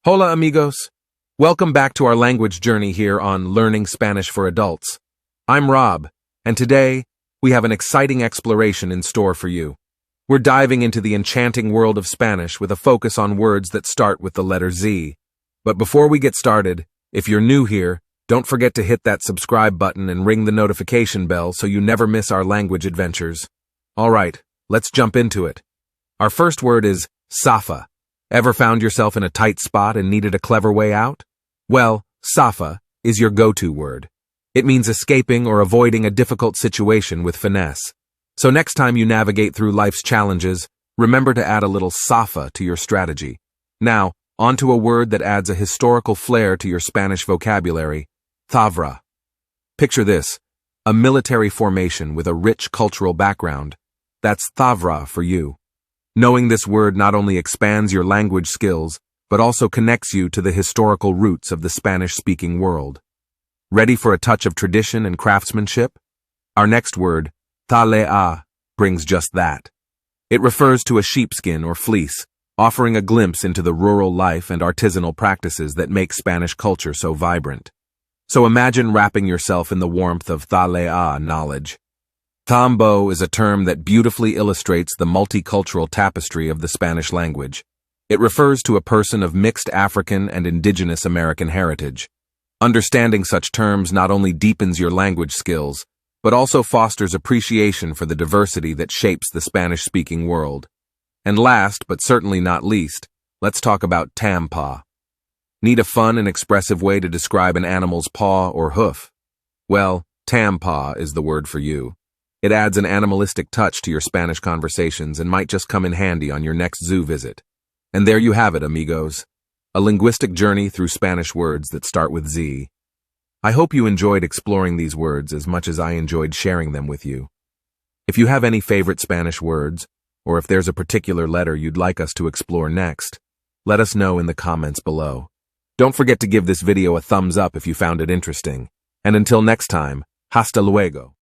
Hola amigos! Welcome back to our language journey here on Learning Spanish for Adults. I'm Rob, and today we have an exciting exploration in store for you. We're diving into the enchanting world of Spanish with a focus on words that start with the letter Z. But before we get started, if you're new here, don't forget to hit that subscribe button and ring the notification bell so you never miss our language adventures. Alright, let's jump into it. Our first word is Zafa. Ever found yourself in a tight spot and needed a clever way out? Well, Zafa is your go-to word. It means escaping or avoiding a difficult situation with finesse. So next time you navigate through life's challenges, remember to add a little Zafa to your strategy. Now, onto a word that adds a historical flair to your Spanish vocabulary, Zabra. Picture this, a military formation with a rich cultural background. That's Zabra for you. Knowing this word not only expands your language skills, but also connects you to the historical roots of the Spanish-speaking world. Ready for a touch of tradition and craftsmanship? Our next word, Zalea, brings just that. It refers to a sheepskin or fleece, offering a glimpse into the rural life and artisanal practices that make Spanish culture so vibrant. So imagine wrapping yourself in the warmth of Zalea knowledge. Zambo is a term that beautifully illustrates the multicultural tapestry of the Spanish language. It refers to a person of mixed African and indigenous American heritage. Understanding such terms not only deepens your language skills, but also fosters appreciation for the diversity that shapes the Spanish-speaking world. And last, but certainly not least, let's talk about Zampa. Need a fun and expressive way to describe an animal's paw or hoof? Well, Zampa is the word for you. It adds an animalistic touch to your Spanish conversations and might just come in handy on your next zoo visit. And there you have it, amigos. A linguistic journey through Spanish words that start with Z. I hope you enjoyed exploring these words as much as I enjoyed sharing them with you. If you have any favorite Spanish words, or if there's a particular letter you'd like us to explore next, let us know in the comments below. Don't forget to give this video a thumbs up if you found it interesting. And until next time, hasta luego.